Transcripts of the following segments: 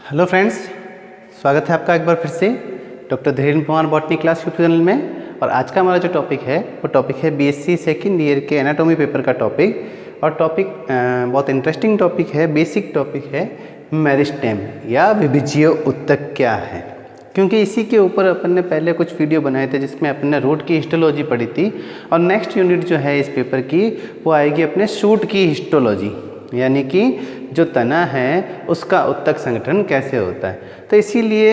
Hello friends, स्वागत है आपका एक बार फिर से doctor Dhirendra Kumar botany class YouTube channel में। और आज का हमारा जो टॉपिक है वो टॉपिक है बीएससी सेकेंड ईयर के एनाटॉमी पेपर का टॉपिक। और टॉपिक बहुत इंटरेस्टिंग टॉपिक है, बेसिक टॉपिक है मेरिस्टेम या विभिज्य ऊतक क्या है। क्योंकि इसी के ऊपर अपन ने पहले कुछ वीडियो बनाए थे जिसमें अपन ने रूट की हिस्टोलॉजी पढ़ी थी। और नेक्स्ट यूनिट जो है इस पेपर की वो आएगी अपने शूट की हिस्टोलॉजी, यानी कि जो तना है उसका ऊतक संगठन कैसे होता है। तो इसीलिए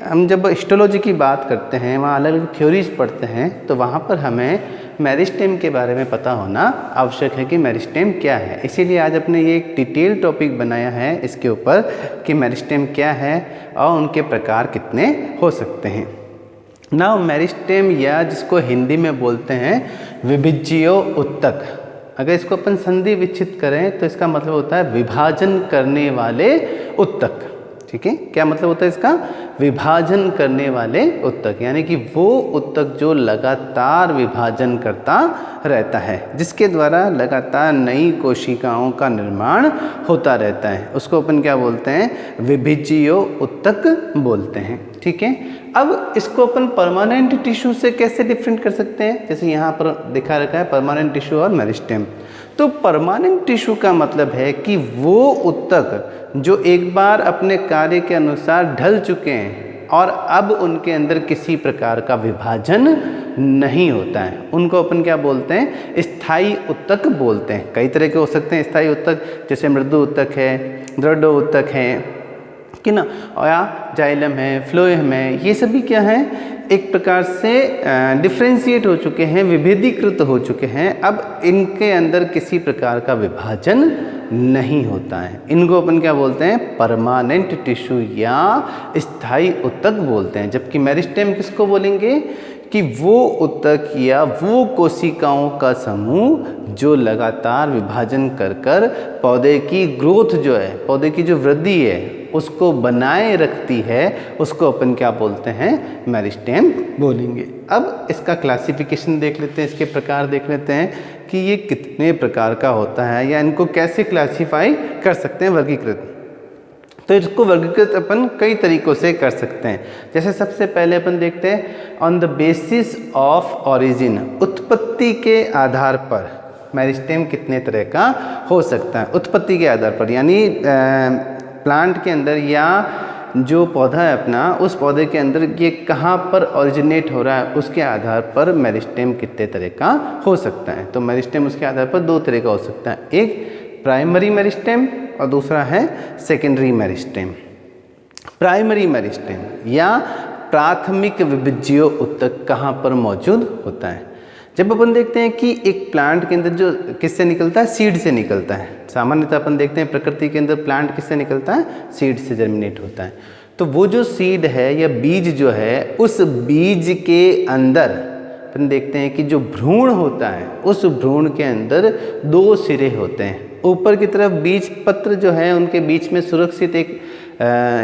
हम जब हिस्टोलॉजी की बात करते हैं, वहाँ अलग अलग थ्योरीज पढ़ते हैं, तो वहाँ पर हमें मेरिस्टेम के बारे में पता होना आवश्यक है कि मेरिस्टेम क्या है। इसीलिए आज अपने ये एक डिटेल टॉपिक बनाया है इसके ऊपर कि मेरिस्टेम क्या है और उनके प्रकार कितने हो सकते हैं। नाउ मेरिस्टेम या जिसको हिंदी में बोलते हैं विभिज्य ऊतक, अगर इसको अपन संधि विच्छेद करें तो इसका मतलब होता है विभाजन करने वाले ऊतक। ठीक है, क्या मतलब होता है इसका? विभाजन करने वाले ऊतक, यानी कि वो ऊतक जो लगातार विभाजन करता रहता है, जिसके द्वारा लगातार नई कोशिकाओं का निर्माण होता रहता है, उसको अपन क्या बोलते हैं? विभिज्य ऊतक बोलते हैं। ठीक है, अब इसको अपन परमानेंट टिश्यू से कैसे डिफरेंट कर सकते हैं? जैसे यहाँ पर दिखा रखा है परमानेंट टिश्यू और मेरिस्टेम। तो परमानेंट टिश्यू का मतलब है कि वो ऊतक जो एक बार अपने कार्य के अनुसार ढल चुके हैं और अब उनके अंदर किसी प्रकार का विभाजन नहीं होता है, उनको अपन क्या बोलते हैं? स्थायी ऊतक बोलते हैं। कई तरह के हो सकते हैं स्थायी ऊतक, जैसे मृदु ऊतक है, दृढ़ ऊतक है कि ना, या जाइलम है, फ्लोएम है। ये सभी क्या है? एक प्रकार से डिफ्रेंशिएट हो चुके हैं, विभेदीकृत हो चुके हैं। अब इनके अंदर किसी प्रकार का विभाजन नहीं होता है। इनको अपन क्या बोलते हैं? परमानेंट टिश्यू या स्थायी ऊतक बोलते हैं। जबकि मेरिस्टेम किसको बोलेंगे? कि वो ऊतक या वो कोशिकाओं का समूह जो लगातार विभाजन कर कर पौधे की ग्रोथ जो है, पौधे की जो वृद्धि है उसको बनाए रखती है, उसको अपन क्या बोलते हैं? मेरिस्टेम बोलेंगे। अब इसका क्लासिफिकेशन देख लेते हैं, इसके प्रकार देख लेते हैं कि ये कितने प्रकार का होता है या इनको कैसे क्लासीफाई कर सकते हैं, वर्गीकृत। तो इसको वर्गीकृत अपन कई तरीकों से कर सकते हैं। जैसे सबसे पहले अपन देखते हैं on the basis of origin, उत्पत्ति के आधार पर मेरिस्टेम कितने तरह का हो सकता है। उत्पत्ति के आधार पर यानी प्लांट के अंदर या जो पौधा है अपना, उस पौधे के अंदर ये कहाँ पर ओरिजिनेट हो रहा है, उसके आधार पर मेरिस्टेम कितने तरह का हो सकता है। तो मेरिस्टेम उसके आधार पर दो तरह का हो सकता है, एक प्राइमरी मेरिस्टेम और दूसरा है सेकेंडरी मेरिस्टेम। प्राइमरी मेरिस्टेम या प्राथमिक विभिज्य ऊतक कहाँ पर मौजूद होता है? जब अपन देखते हैं कि एक प्लांट के अंदर जो किससे निकलता है? सीड से निकलता है। सामान्यतः अपन देखते हैं प्रकृति के अंदर प्लांट किससे निकलता है? सीड से जर्मिनेट होता है। तो वो जो सीड है या बीज जो है, उस बीज के अंदर अपन देखते हैं कि जो भ्रूण होता है, उस भ्रूण के अंदर दो सिरे होते हैं। ऊपर की तरफ बीज पत्र जो है उनके बीच में सुरक्षित एक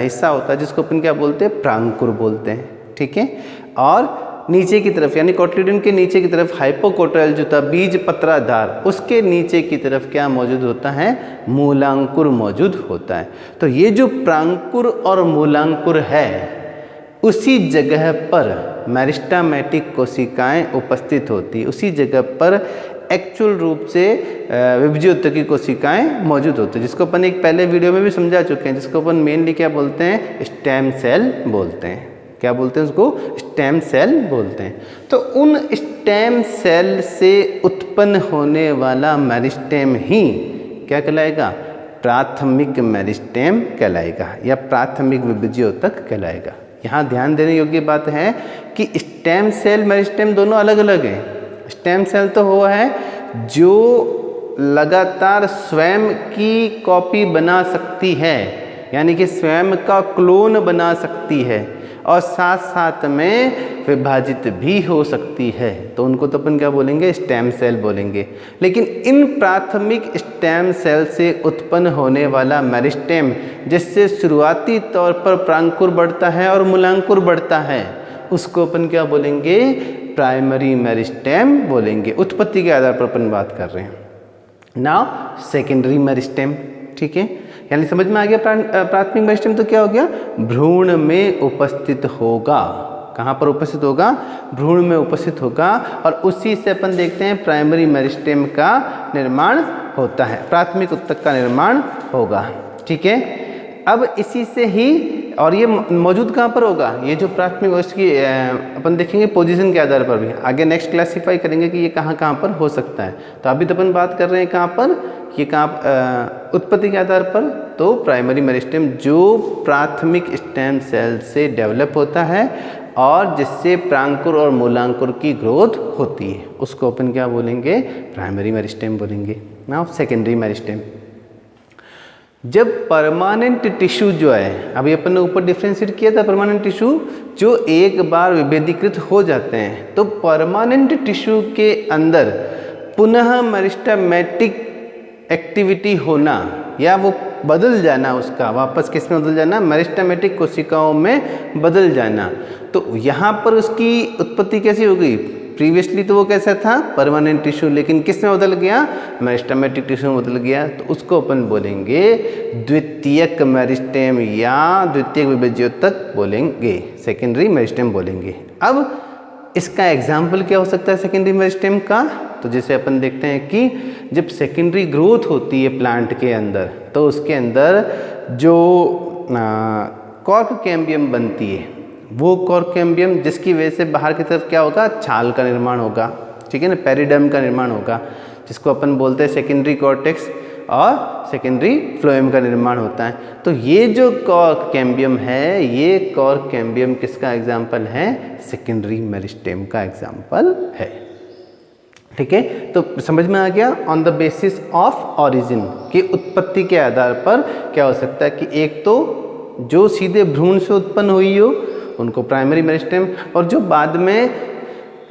हिस्सा होता है जिसको अपन क्या बोलते हैं? प्रांकुर बोलते हैं। ठीक है, और नीचे की तरफ यानी कोटिलिडन के नीचे की तरफ हाइपोकोटाइल जो था बीज पत्राधार, उसके नीचे की तरफ क्या मौजूद होता है? मूलांकुर मौजूद होता है। तो ये जो प्रांकुर और मूलांकुर है, उसी जगह पर मेरिस्टेमेटिक कोशिकाएं उपस्थित होती, उसी जगह पर एक्चुअल रूप से विभिज्य ऊतक की कोशिकाएं मौजूद होती है, जिसको अपन एक पहले वीडियो में भी समझा चुके हैं, जिसको अपन मेनली क्या बोलते हैं? स्टेम सेल बोलते हैं। क्या बोलते हैं उसको? स्टेम सेल बोलते हैं। तो उन स्टेम सेल से उत्पन्न होने वाला मेरिस्टेम ही क्या कहलाएगा? प्राथमिक मेरिस्टेम कहलाएगा या प्राथमिक विभिज्य ऊतक कहलाएगा। यहाँ ध्यान देने योग्य बात है कि स्टेम सेल मेरिस्टेम दोनों अलग अलग हैं। स्टेम सेल तो वो है जो लगातार स्वयं की कॉपी बना सकती है, यानी कि स्वयं का क्लोन बना सकती है और साथ साथ में विभाजित भी हो सकती है। तो उनको तो अपन क्या बोलेंगे? स्टेम सेल बोलेंगे। लेकिन इन प्राथमिक स्टेम सेल से उत्पन्न होने वाला मेरिस्टेम, जिससे शुरुआती तौर पर प्रांकुर बढ़ता है और मूलांकुर बढ़ता है, उसको अपन क्या बोलेंगे? प्राइमरी मेरिस्टेम बोलेंगे। उत्पत्ति के आधार पर अपन बात कर रहे हैं। Now secondary meristem. ठीक है, यानी समझ में आ गया प्राथमिक मेरिस्टेम तो क्या हो गया, भ्रूण में उपस्थित होगा। कहाँ पर उपस्थित होगा, भ्रूण में उपस्थित होगा, और उसी से अपन देखते हैं प्राइमरी मेरिस्टेम का निर्माण होता है, प्राथमिक उत्तक का निर्माण होगा। ठीक है, अब इसी से ही, और ये मौजूद कहाँ पर होगा, ये जो प्राथमिक उसकी अपन देखेंगे पोजीशन के आधार पर भी, आगे नेक्स्ट क्लासीफाई करेंगे कि ये कहाँ कहाँ पर हो सकता है। तो अभी तो अपन बात कर रहे हैं कहाँ पर, ये कहाँ उत्पत्ति के आधार पर, तो प्राइमरी मेरिस्टेम जो प्राथमिक स्टेम सेल से डेवलप होता है और जिससे प्रांकुर और मूलांकुर की ग्रोथ होती है, उसको अपन क्या बोलेंगे, प्राइमरी मेरिस्टेम बोलेंगे। नाउ सेकेंडरी मेरिस्टेम, जब परमानेंट टिश्यू जो है, अभी अपन ने ऊपर डिफ्रेंशिएट किया था, परमानेंट टिश्यू जो एक बार विभेदीकृत हो जाते हैं, तो परमानेंट टिश्यू के अंदर पुनः मेरिस्टेमेटिक एक्टिविटी होना या वो बदल जाना, उसका वापस किस में बदल जाना, मेरिस्टेमेटिक कोशिकाओं में बदल जाना। तो यहाँ पर उसकी उत्पत्ति कैसी हो गई, प्रीवियसली तो वो कैसा था, परमानेंट टिश्यू, लेकिन किस में बदल गया, मेरिस्टेमेटिक टिश्यू में बदल गया, तो उसको अपन बोलेंगे द्वितीयक मेरिस्टेम या द्वितीयक विभेज्योतक बोलेंगे, सेकेंडरी मेरिस्टेम बोलेंगे। अब इसका एग्जाम्पल क्या हो सकता है सेकेंडरी मेरिस्टेम का, तो जैसे अपन देखते हैं कि जब सेकेंडरी ग्रोथ होती है प्लांट के अंदर, तो उसके अंदर जो कॉर्क कैम्बियम बनती है, वो कॉर्क कैम्बियम जिसकी वजह से बाहर की तरफ क्या होगा, छाल का निर्माण होगा। ठीक है ना, पेरिडर्म का निर्माण होगा, जिसको अपन बोलते हैं सेकेंडरी कॉर्टेक्स, और सेकेंडरी फ्लोएम का निर्माण होता है। तो ये जो कॉर्क कैम्बियम है, ये कॉर्क कैम्बियम किसका एग्जाम्पल है, सेकेंडरी मेरिस्टेम का एग्जाम्पल है। ठीक है, तो समझ में आ गया, on the basis of origin, की उत्पत्ति के आधार पर क्या हो सकता है कि एक तो जो सीधे भ्रूण से उत्पन्न हुई हो उनको प्राइमरी मेरिस्टेम, और जो बाद में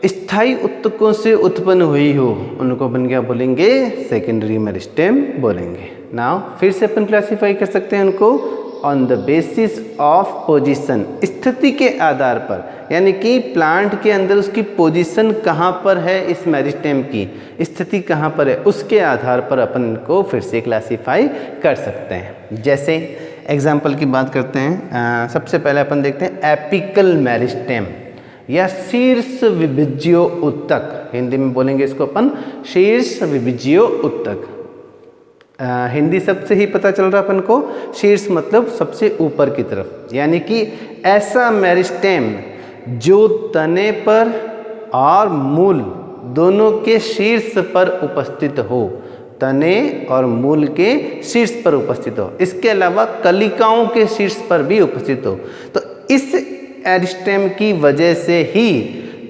स्थायी उत्तकों से उत्पन्न हुई हो उनको अपन क्या बोलेंगे, सेकेंडरी मेरिस्टेम बोलेंगे। नाउ फिर से अपन क्लासीफाई कर सकते हैं उनको on the basis of position, स्थिति के आधार पर, यानी कि प्लांट के अंदर उसकी पोजीशन कहाँ पर है, इस मेरिस्टेम की स्थिति कहाँ पर है, उसके आधार पर अपन इनको फिर से क्लासीफाई कर सकते हैं। जैसे एग्जाम्पल की बात करते हैं, सबसे पहले अपन देखते हैं एपिकल मेरिस्टेम या शीर्ष विभज्यो उत्तक, हिंदी में बोलेंगे इसको अपन शीर्ष विभज्यो उत्तक। हिंदी शब्द से ही पता चल रहा अपन को, शीर्ष मतलब सबसे ऊपर की तरफ, यानी कि ऐसा मेरिस्टेम जो तने पर और मूल दोनों के शीर्ष पर उपस्थित हो, तने और मूल के शीर्ष पर उपस्थित हो, इसके अलावा कलिकाओं के शीर्ष पर भी उपस्थित हो। तो इस मेरिस्टेम की वजह से ही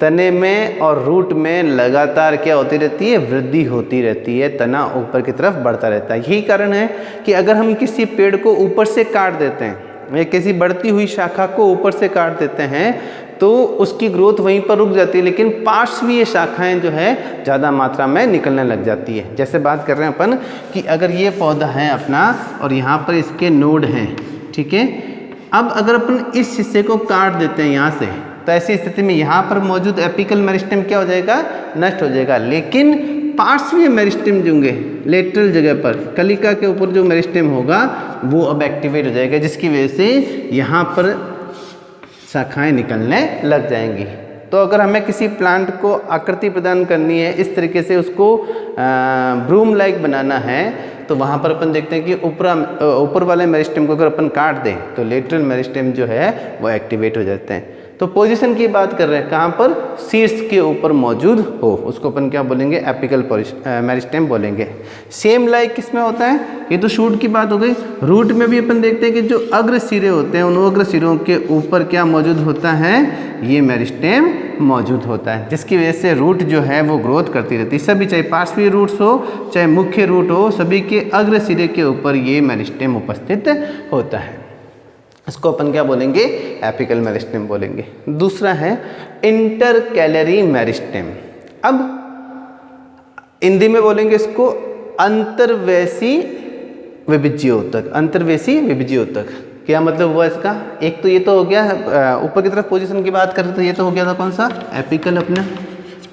तने में और रूट में लगातार क्या होती रहती है, वृद्धि होती रहती है, तना ऊपर की तरफ बढ़ता रहता है। यही कारण है कि अगर हम किसी पेड़ को ऊपर से काट देते हैं या किसी बढ़ती हुई शाखा को ऊपर से काट देते हैं तो उसकी ग्रोथ वहीं पर रुक जाती है, लेकिन पार्श्वीय शाखाएं जो है ज़्यादा मात्रा में निकलने लग जाती है। जैसे बात कर रहे हैं अपन कि अगर ये पौधा है अपना और यहाँ पर इसके नोड हैं, ठीक है, अब अगर अपन इस हिस्से को काट देते हैं यहाँ से, तो ऐसी स्थिति में यहाँ पर मौजूद एपिकल मेरिस्टेम क्या हो जाएगा, नष्ट हो जाएगा। लेकिन पार्श्वीय मेरिस्टेम जो होंगे लेटरल जगह पर, कलिका के ऊपर जो मेरिस्टेम होगा वो अब एक्टिवेट हो जाएगा, जिसकी वजह से यहाँ पर शाखाएं निकलने लग जाएंगी। तो अगर हमें किसी प्लांट को आकृति प्रदान करनी है, इस तरीके से उसको ब्रूम लाइक बनाना है, तो वहाँ पर अपन देखते हैं कि ऊपर वाले मेरिस्टेम को अगर अपन काट दें तो लेटरल मेरिस्टेम जो है वो एक्टिवेट हो जाते हैं। तो पोजीशन की बात कर रहे हैं, कहाँ पर, शीर्ष के ऊपर मौजूद हो, उसको अपन क्या बोलेंगे, एपिकल मेरिस्टेम बोलेंगे। सेम लाइक किसमें होता है, ये तो शूट की बात हो गई। रूट में भी अपन देखते हैं कि जो अग्र सिरे होते हैं, उन अग्र सिरों के ऊपर क्या मौजूद होता है, ये मेरिस्टेम मौजूद होता है, जिसकी वजह से रूट जो है वो ग्रोथ करती रहती है। सभी, चाहे पार्श्वीय रूट्स हो चाहे मुख्य रूट हो, सभी के अग्र सिरे के ऊपर ये मेरिस्टेम उपस्थित होता है। इसको अपन क्या बोलेंगे, एपिकल मेरिस्टेम बोलेंगे। दूसरा है इंटरकैलरी मेरिस्टेम। अब हिंदी में बोलेंगे इसको अंतर्वैसी विभज्योतक। अंतर्वैसी विभज्योतक क्या मतलब हुआ इसका, एक तो ये तो हो गया ऊपर की तरफ पोजीशन की बात करें तो ये तो हो गया था कौन सा, एपिकल अपना,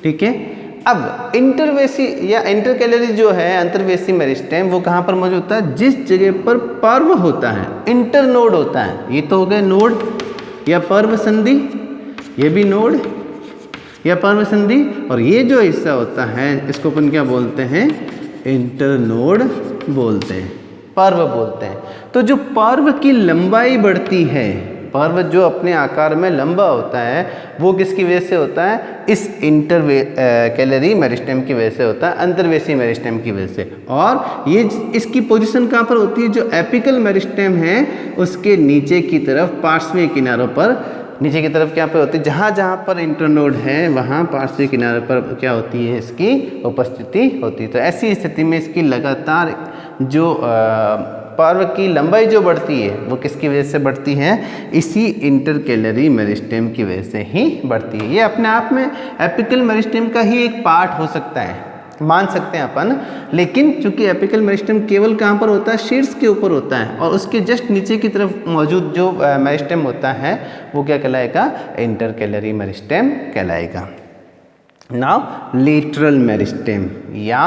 ठीक है। अब इंटरवेसी या इंटरकैलरी जो है अंतर्वेसी मेरिस्टेम वो कहाँ पर मौजूद होता है? जिस जगह पर पर्व होता है, इंटरनोड होता है। ये तो हो गए नोड या पर्व संधि, ये भी नोड या पर्व संधि, और ये जो हिस्सा होता है इसको अपन क्या बोलते हैं? इंटरनोड बोलते हैं, पर्व बोलते हैं। तो जो पर्व की लंबाई बढ़ती है, पर्व जो अपने आकार में लंबा होता है, वो किसकी वजह से होता है? इस कैलरी मेरिस्टेम की वजह से होता है, अंतर्वेसी मेरिस्टेम की वजह से। और ये इसकी पोजीशन कहाँ पर होती है? जो एपिकल मेरिस्टेम है उसके नीचे की तरफ पार्श्वीय किनारों पर, नीचे की तरफ क्या पे होती है? जहाँ जहाँ पर इंटरनोड है वहाँ पार्श्वीय किनारे पर क्या होती है? इसकी उपस्थिति होती है। तो ऐसी स्थिति में इसकी लगातार जो पर्व की लंबाई जो बढ़ती है वो किसकी वजह से बढ़ती है? इसी इंटरकैलरी मेरिस्टेम की वजह से ही बढ़ती है। ये अपने आप में एपिकल मेरिस्टेम का ही एक पार्ट हो सकता है, मान सकते हैं अपन, लेकिन चूंकि एपिकल मेरिस्टेम केवल कहाँ पर होता है? शीर्ष के ऊपर होता है, और उसके जस्ट नीचे की तरफ मौजूद जो मेरिस्टेम होता है वो क्या कहलाएगा? इंटरकैलरी मेरिस्टेम कहलाएगा। नाउ लेटरल मेरिस्टेम या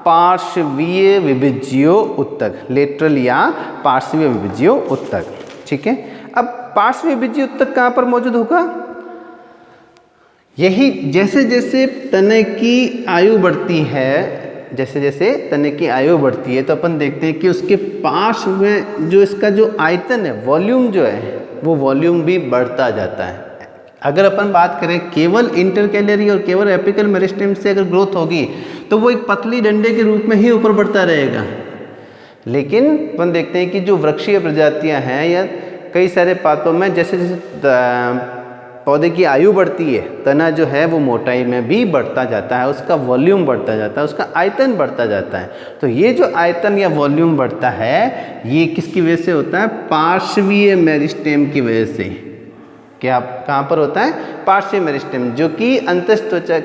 पार्श्वीय विभज्यो उत्तक, लेटरल या पार्श्वीय विभज्यो उत्तक। ठीक है, अब पार्श्वीय विभज्यो उत्तक कहाँ पर मौजूद होगा? यही जैसे जैसे तने की आयु बढ़ती है, जैसे जैसे तने की आयु बढ़ती है तो अपन देखते हैं कि उसके पार्श्व में जो इसका जो आयतन है, वॉल्यूम जो है, वो वॉल्यूम भी बढ़ता जाता है। अगर अपन बात करें केवल इंटरकैलरी और केवल एपिकल मेरिस्टेम से अगर ग्रोथ होगी तो वो एक पतली डंडे के रूप में ही ऊपर बढ़ता रहेगा, लेकिन अपन देखते हैं कि जो वृक्षीय प्रजातियां हैं या कई सारे पातों में जैसे जैसे पौधे की आयु बढ़ती है, तना जो है वो मोटाई में भी बढ़ता जाता है, उसका वॉल्यूम बढ़ता जाता है, उसका आयतन बढ़ता जाता है। तो ये जो आयतन या वॉल्यूम बढ़ता है ये किसकी वजह से होता है? पार्श्वीय मेरिस्टेम की वजह से। क्या कहाँ पर होता है? पार्श्वीय मेरिस्टेम, जो कि अंतःत्वचा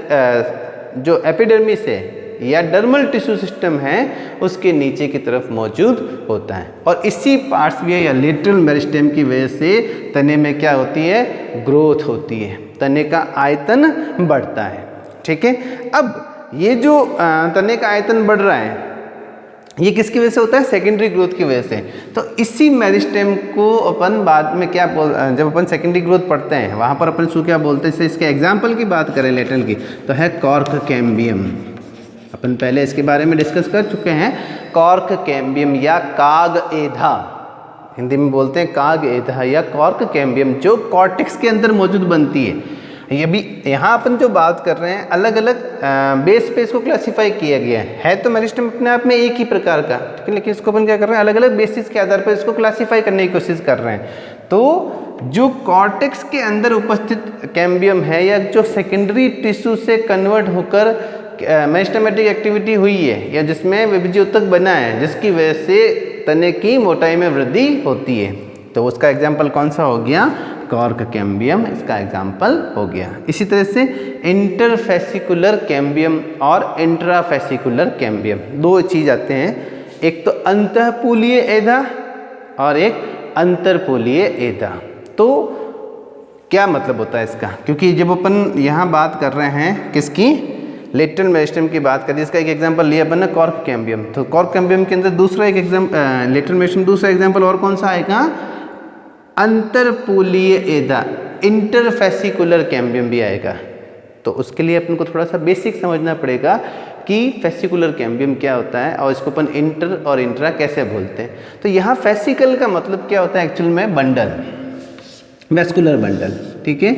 जो एपिडर्मिस है या डर्मल टिश्यू सिस्टम है उसके नीचे की तरफ मौजूद होता है, और इसी पार्श्वीय या लेटरल मेरिस्टेम की वजह से तने में क्या होती है? ग्रोथ होती है, तने का आयतन बढ़ता है। ठीक है, अब ये जो तने का आयतन बढ़ रहा है ये किसकी वजह से होता है? सेकेंडरी ग्रोथ की वजह से। तो इसी मेरिस्टेम को अपन बाद में क्या जब अपन सेकेंडरी ग्रोथ पढ़ते हैं वहाँ पर अपन इसको क्या बोलते हैं? इसके एग्जाम्पल की बात करें लेटरल की तो है कॉर्क कैम्बियम। अपन पहले इसके बारे में डिस्कस कर चुके हैं। कॉर्क कैम्बियम या काग एधा, हिंदी में बोलते हैं काग एधा या कॉर्क कैम्बियम, जो कॉर्टेक्स के अंदर मौजूद बनती है। ये भी यहाँ अपन जो बात कर रहे हैं अलग अलग बेस पे इसको क्लासिफाई किया गया है तो मेरिस्टेम अपने आप में एक ही प्रकार का, ठीक है, लेकिन इसको अपन क्या कर रहे हैं? अलग अलग बेसिस के आधार पर इसको क्लासिफाई करने की कोशिश कर रहे हैं। तो जो कॉर्टेक्स के अंदर उपस्थित कैम्बियम है या जो सेकेंडरी टिश्यू से कन्वर्ट होकर मेरिस्टेमेटिक एक्टिविटी हुई है या जिसमें विभज्य उत्तक बना है, जिसकी वजह से तने की मोटाई में वृद्धि होती है, तो उसका एग्जाम्पल कौन सा हो गया? कॉर्क कैम्बियम इसका एग्जाम्पल हो गया। इसी तरह से इंटरफेसिकुलर कैम्बियम और इंट्राफेसिकुलर कैम्बियम, दो चीज़ आते हैं, एक तो अंतःपूलीय एधा और एक अंतरपूलीय एधा। तो क्या मतलब होता है इसका? क्योंकि जब अपन यहाँ बात कर रहे हैं किसकी? लेटरल मेरिस्टेम की बात करिए, इसका एक एग्जांपल लिया अपन ने कॉर्क कैम्बियम। तो कॉर्क कैम्बियम के अंदर दूसरा एक लेटरल मेरिस्टेम दूसरा एग्जांपल और कौन सा आएगा? अंतरपूलीय एधा, इंटरफेसिकुलर कैम्बियम भी आएगा। तो उसके लिए अपन को थोड़ा सा बेसिक समझना पड़ेगा कि फेसिकुलर कैम्बियम क्या होता है और इसको अपन इंटर और इंट्रा कैसे बोलते हैं। तो यहाँ फेसिकल का मतलब क्या होता है? एक्चुअल में बंडल, वेस्कुलर बंडल। ठीक है,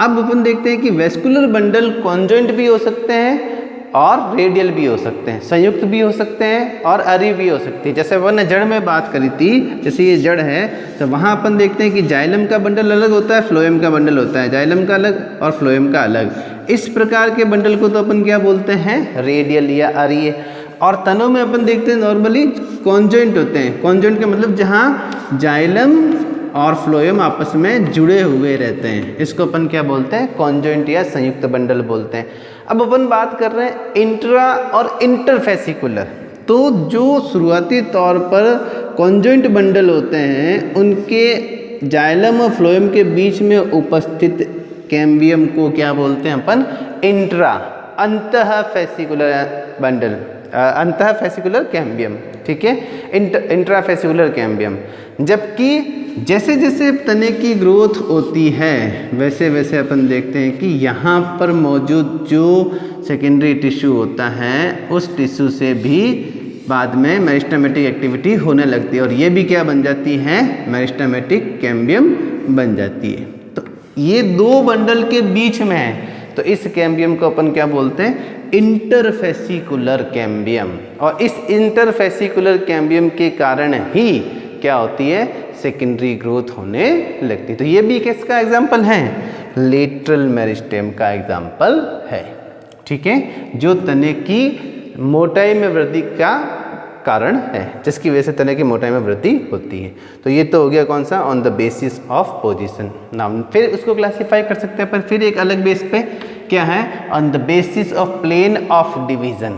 अब अपन देखते हैं कि वेस्कुलर बंडल कॉन्जॉइंट भी हो सकते हैं और रेडियल भी हो सकते हैं, संयुक्त भी हो सकते हैं और अरी भी हो सकती है। जैसे अपन ने जड़ में बात करी थी, जैसे ये जड़ है तो वहाँ अपन देखते हैं कि जाइलम का बंडल अलग होता है, फ्लोएम का बंडल होता है, जाइलम का अलग और फ्लोएम का अलग। इस प्रकार के बंडल को तो अपन क्या बोलते हैं? रेडियल या अरीय। और तनों में अपन देखते हैं नॉर्मली कॉन्जॉइंट होते हैं। कॉन्जॉइंट का मतलब जहाँ जाइलम और फ्लोएम आपस में जुड़े हुए रहते हैं, इसको अपन क्या बोलते हैं? कॉन्जॉइंट या संयुक्त बंडल बोलते हैं। अब अपन बात कर रहे हैं इंट्रा और इंटरफेसिकुलर। तो जो शुरुआती तौर पर कॉन्जॉइंट बंडल होते हैं उनके जाइलम और फ्लोएम के बीच में उपस्थित कैम्बियम को क्या बोलते हैं अपन? इंट्रा। अंतः फेसिकुलर बंडल, अंतः फेसिकुलर कैम्बियम, ठीक है, इंट्रा फेसिकुलर कैम्बियम। जबकि जैसे जैसे तने की ग्रोथ होती है वैसे वैसे अपन देखते हैं कि यहाँ पर मौजूद जो सेकेंडरी टिश्यू होता है उस टिश्यू से भी बाद में मेरिस्टेमेटिक एक्टिविटी होने लगती है और ये भी क्या बन जाती है, मेरिस्टेमेटिक कैम्बियम बन जाती है। तो ये दो बंडल के बीच में है, तो इस कैम्बियम को अपन क्या बोलते हैं, इंटरफेसिकुलर कैम्बियम। और इस इंटरफेसिकुलर कैम्बियम के कारण ही क्या होती है, सेकेंडरी ग्रोथ होने लगती है। तो ये भी किसका एग्जाम्पल है, लेटरल मेरिस्टेम का एग्जाम्पल है, ठीक है, जो तने की मोटाई में वृद्धि का कारण है, जिसकी वजह से तने की मोटाई में वृद्धि होती है। तो ये तो हो गया कौन सा, on the basis of position. Now फिर उसको क्लासीफाई कर सकते हैं पर फिर एक अलग बेस पे, क्या है, on the basis of plane of division.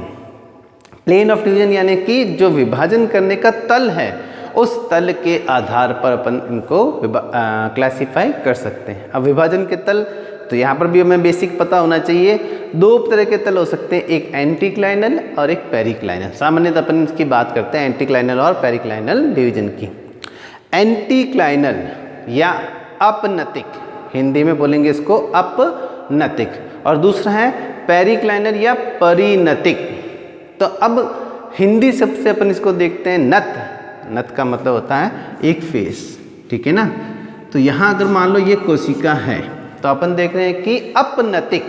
Plane of division यानी कि जो विभाजन करने का तल है उस तल के आधार पर अपन इनको क्लासीफाई कर सकते हैं। अब विभाजन के तल, तो यहाँ पर भी हमें बेसिक पता होना चाहिए। दो तरह के तल हो सकते हैं, एक एंटीक्लाइनल और एक पेरिक्लाइनल। सामान्यतः अपन इसकी बात करते हैं एंटीक्लाइनल और पेरिक्लाइनल डिवीजन की। एंटीक्लाइनल या अपनतिक, हिंदी में बोलेंगे इसको अपनतिक, और दूसरा है पेरिक्लाइनल या परिनतिक। तो अब हिंदी शब्द से अपन इसको देखते हैं नत। नत का मतलब होता है एक फेस, ठीक है ना। तो यहाँ अगर मान लो ये कोशिका है तो अपन देख रहे हैं कि अपनतिक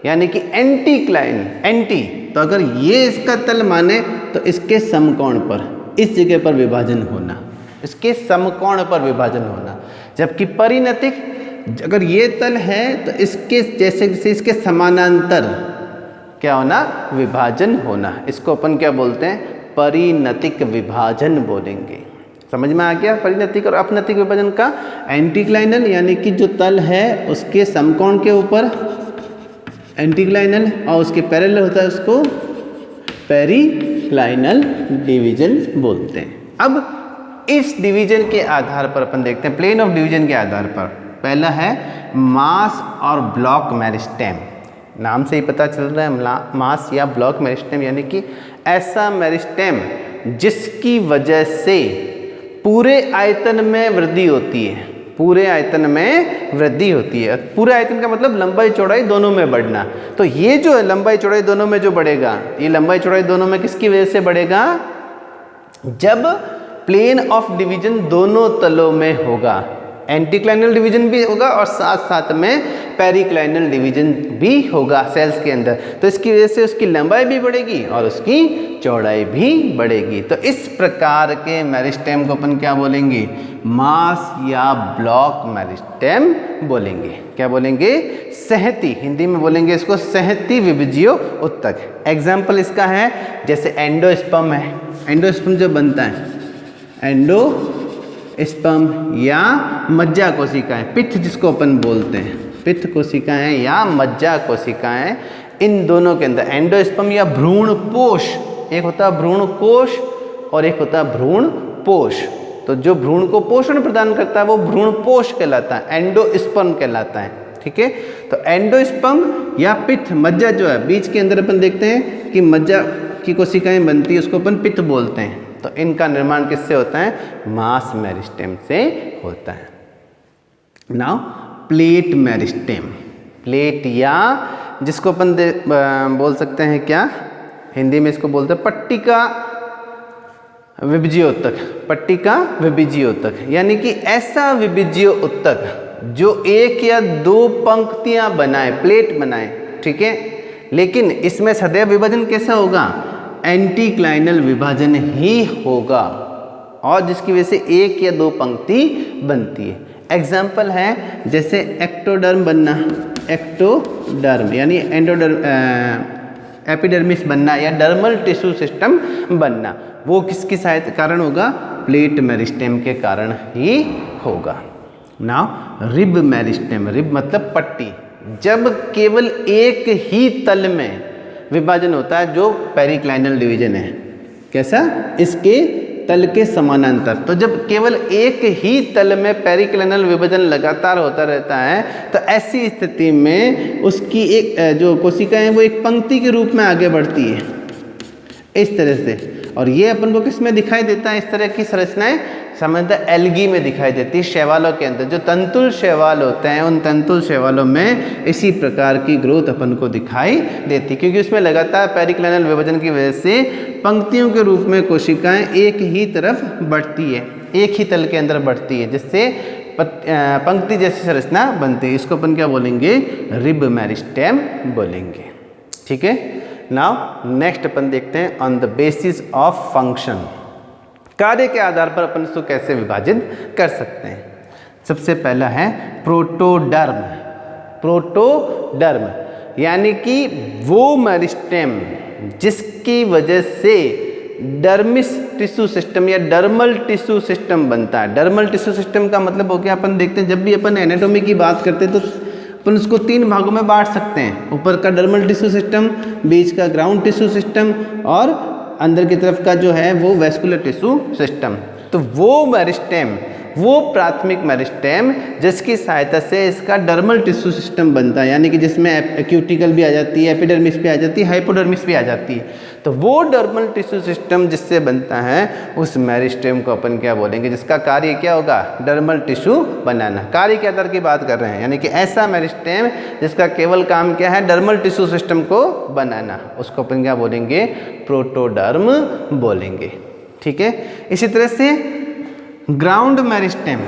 यानी कि एंटीक्लाइन, एंटी, तो अगर ये इसका तल माने तो इसके समकोण पर, इस जगह पर विभाजन होना, इसके समकोण पर विभाजन होना। जबकि परिनतिक, अगर ये तल है तो इसके जैसे जैसे इसके समानांतर क्या होना, विभाजन होना। इसको अपन क्या बोलते हैं, परिनतिक विभाजन बोलेंगे। समझ में आ गया परिनतिक और अपनतिक विभाजन का। एंटीक्लाइनल यानी कि जो तल है उसके समकोण के ऊपर एंटीक्लाइनल और उसके पैरेलल होता है, उसको पेरिक्लाइनल डिवीजन बोलते हैं। अब इस डिवीजन के आधार पर अपन देखते हैं, प्लेन ऑफ डिवीजन के आधार पर। पहला है मास और ब्लॉक मेरिस्टेम। नाम से ही पता चल रहा है मास या ब्लॉक मेरिस्टेम, यानी कि ऐसा मेरिस्टेम जिसकी वजह से पूरे आयतन में वृद्धि होती है, पूरे आयतन में वृद्धि होती है। पूरे आयतन का मतलब लंबाई चौड़ाई दोनों में बढ़ना। तो ये जो है लंबाई चौड़ाई दोनों में जो बढ़ेगा, ये लंबाई चौड़ाई दोनों में किसकी वजह से बढ़ेगा, जब प्लेन ऑफ डिवीजन दोनों तलों में होगा। एंटीक्लाइनल डिवीजन भी होगा और साथ साथ में पेरिक्लाइनल डिवीजन भी होगा सेल्स के अंदर। तो इसकी वजह से उसकी लंबाई भी बढ़ेगी और उसकी चौड़ाई भी बढ़ेगी। तो इस प्रकार के मेरिस्टेम को अपन क्या बोलेंगे, मास या ब्लॉक मेरिस्टेम बोलेंगे। क्या बोलेंगे, सहती, हिंदी में बोलेंगे इसको सहती विभजीय उत्तक। एग्जाम्पल इसका है जैसे एंडोस्पर्म है। एंडोस्पर्म जो बनता है, एंडोस्पर्म या मज्जा कोशिकाएं, पित्त जिसको अपन बोलते हैं, पित्त कोशिकाएं या मज्जा कोशिकाएं, इन दोनों के अंदर एंडोस्पर्म या भ्रूण पोष, एक होता है भ्रूण कोश और एक होता है भ्रूण पोष। तो जो भ्रूण को पोषण प्रदान करता है वो भ्रूण पोष कहलाता है, एंडोस्पर्म कहलाता है, ठीक है। तो एंडोस्पर्म या पित्त, मज्जा जो है बीज के अंदर अपन देखते हैं कि मज्जा की कोशिकाएं बनती है, उसको अपन पित्त बोलते हैं। तो इनका निर्माण किससे होता है, मास मेरिस्टेम से होता है। नाउ प्लेट मेरिस्टेम, प्लेट या जिसको अपन बोल सकते हैं क्या, हिंदी में इसको बोलते हैं पट्टिका विभजीय उत्तक। पट्टिका विभजीय उत्तक यानी कि ऐसा विभजीय उत्तक जो एक या दो पंक्तियां बनाए, प्लेट बनाए, ठीक है। लेकिन इसमें सदैव विभाजन कैसा होगा, एंटीक्लाइनल विभाजन ही होगा और जिसकी वजह से एक या दो पंक्ति बनती है। एग्जाम्पल है जैसे एक्टोडर्म बनना, एक्टोडर्म यानी एंडोडर्म, एपिडर्मिस बनना या डर्मल टिश्यू सिस्टम बनना, वो किसकी सहायता कारण होगा, प्लेट मेरिस्टेम के कारण ही होगा। नाउ रिब मेरिस्टेम, रिब मतलब पट्टी, जब केवल एक ही तल में विभाजन होता है जो पेरिक्लाइनल डिवीजन है। कैसा, इसके तल के समानांतर। तो जब केवल एक ही तल में पेरिक्लिनल विभाजन लगातार होता रहता है तो ऐसी स्थिति में उसकी एक जो कोशिकाएं हैं वो एक पंक्ति के रूप में आगे बढ़ती है इस तरह से। और ये अपन को किस में दिखाई देता है? इस तरह की संरचनाएं सामान्यतः एल्गी में दिखाई देती है, शैवालों के अंदर। जो तंतुल शैवाल होते हैं उन तंतुल शैवालों में इसी प्रकार की ग्रोथ अपन को दिखाई देती है, क्योंकि उसमें लगातार पेरिक्लिनल विभाजन की वजह से पंक्तियों के रूप में कोशिकाएं एक ही तरफ बढ़ती है, एक ही तल के अंदर बढ़ती है, जिससे पंक्ति जैसी संरचना बनती है। इसको अपन क्या बोलेंगे? रिब मेरिस्टेम बोलेंगे। ठीक है। नाउ नेक्स्ट अपन देखते हैं on the basis of function. कार्य के आधार पर अपन इसको कैसे विभाजित कर सकते हैं। सबसे पहला है प्रोटोडर्म। प्रोटोडर्म यानी कि वो मेरिस्टेम जिसकी वजह से डर्मिस टिश्यू सिस्टम या डर्मल टिश्यू सिस्टम बनता है। डर्मल टिश्यू सिस्टम का मतलब हो गया, अपन देखते हैं जब भी अपन एनाटॉमी की बात करते हैं तो अपन उसको 3 भागों में बांट सकते हैं। ऊपर का डर्मल टिश्यू सिस्टम, बीच का ग्राउंड टिश्यू सिस्टम और अंदर की तरफ का जो है वो वेस्कुलर टिश्यू सिस्टम। तो वो मेरिस्टेम, वो प्राथमिक मेरिस्टेम जिसकी सहायता से इसका डर्मल टिश्यू सिस्टम बनता है, यानी कि जिसमें एक्यूटिकल भी आ जाती है, एपिडर्मिस भी आ जाती है, हाइपोडर्मिस भी आ जाती है। तो वो डर्मल टिश्यू सिस्टम जिससे बनता है उस मेरिस्टेम को अपन क्या बोलेंगे? जिसका कार्य क्या होगा? डर्मल टिश्यू बनाना। कार्य के आधार की बात कर रहे हैं, यानी कि ऐसा मेरिस्टेम जिसका केवल काम क्या है? डर्मल टिश्यू सिस्टम को बनाना, उसको अपन क्या बोलेंगे? प्रोटोडर्म बोलेंगे। ठीक है। इसी तरह से ग्राउंड मेरिस्टेम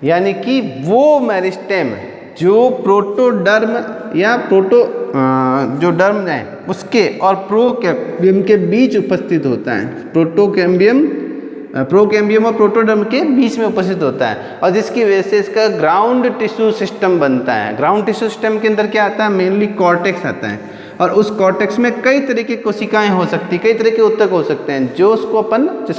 यानी कि वो मेरिस्टेम जो प्रोटोडर्म या जो डर्म है उसके और प्रोकैम्बियम के बीच उपस्थित होता है। प्रोकैम्बियम और प्रोटोडर्म के बीच में उपस्थित होता है और जिसकी वजह से इसका ग्राउंड टिश्यू सिस्टम बनता है। ग्राउंड टिश्यू सिस्टम के अंदर क्या आता है? मेनली कॉर्टेक्स आता है और उस कॉर्टेक्स में कई तरह की कोशिकाएं हो सकती, कई तरह के उत्तक हो सकते हैं, जिसको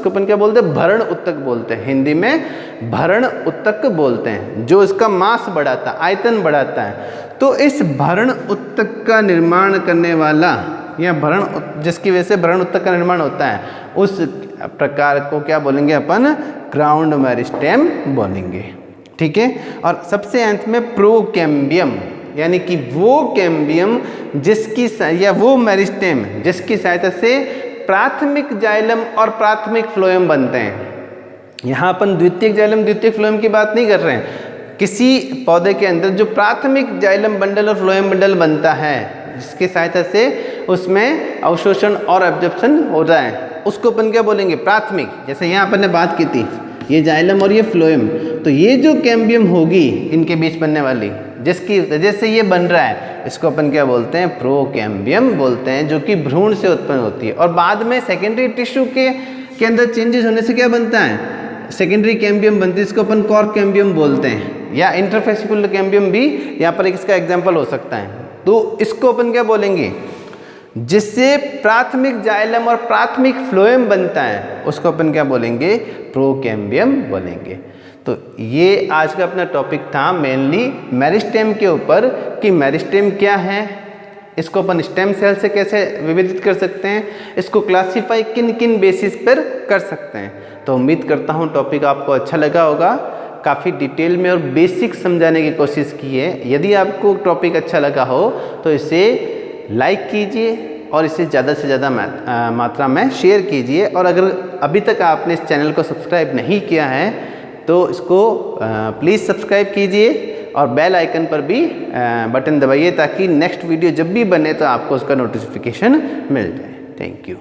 अपन क्या बोलते हैं? भरण उत्तक बोलते हैं। हिंदी में भरण उत्तक बोलते हैं, जो इसका मास बढ़ाता है, आयतन बढ़ाता है। तो इस भरण उत्तक का निर्माण करने वाला या जिसकी वजह से भरण उत्तक का निर्माण होता है, उस प्रकार को क्या बोलेंगे अपन? ग्राउंड मेरिस्टेम बोलेंगे। ठीक है। और सबसे अंत में प्रोकैम्बियम यानी कि वो कैम्बियम या वो मेरिस्टेम जिसकी सहायता से प्राथमिक जाइलम और प्राथमिक फ्लोएम बनते हैं। यहाँ अपन द्वितीयक जाइलम द्वितीयक फ्लोएम की बात नहीं कर रहे हैं। किसी पौधे के अंदर जो प्राथमिक जाइलम बंडल और फ्लोएम बंडल बनता है, जिसकी सहायता से उसमें अवशोषण और एब्जॉर्प्शन हो रहा है, उसको अपन क्या बोलेंगे? प्राथमिक। जैसे यहाँ अपन ने बात की थी, ये जाइलम और ये फ्लोएम, तो ये जो कैम्बियम होगी इनके बीच बनने वाली, जिसकी वजह से ये बन रहा है, इसको अपन क्या बोलते हैं? प्रोकैम्बियम बोलते हैं, जो कि भ्रूण से उत्पन्न होती है। और बाद में सेकेंडरी टिश्यू के अंदर चेंजेस होने से क्या बनता है? सेकेंडरी कैम्बियम बनती है, इसको अपन कॉर्क कैम्बियम बोलते हैं, या इंटरफेसिकुलर कैम्बियम भी यहाँ पर इसका एग्जाम्पल हो सकता है। तो इसको अपन क्या बोलेंगे? जिससे प्राथमिक जाइलम और प्राथमिक फ्लोएम बनता है, उसको अपन क्या बोलेंगे? प्रोकैम्बियम बोलेंगे। तो ये आज का अपना टॉपिक था मेनली मेरिस्टेम के ऊपर, कि मेरिस्टेम क्या है, इसको अपन स्टेम सेल से कैसे विभाजित कर सकते हैं, इसको क्लासीफाई किन किन बेसिस पर कर सकते हैं। तो उम्मीद करता हूँ टॉपिक आपको अच्छा लगा होगा। काफ़ी डिटेल में और बेसिक समझाने की कोशिश की है। यदि आपको टॉपिक अच्छा लगा हो तो इसे लाइक कीजिए और इसे ज़्यादा से ज़्यादा मात्रा में शेयर कीजिए। और अगर अभी तक आपने इस चैनल को सब्सक्राइब नहीं किया है तो इसको प्लीज़ सब्सक्राइब कीजिए और बेल आइकन पर भी बटन दबाइए, ताकि नेक्स्ट वीडियो जब भी बने तो आपको उसका नोटिफिकेशन मिल जाए। Thank you.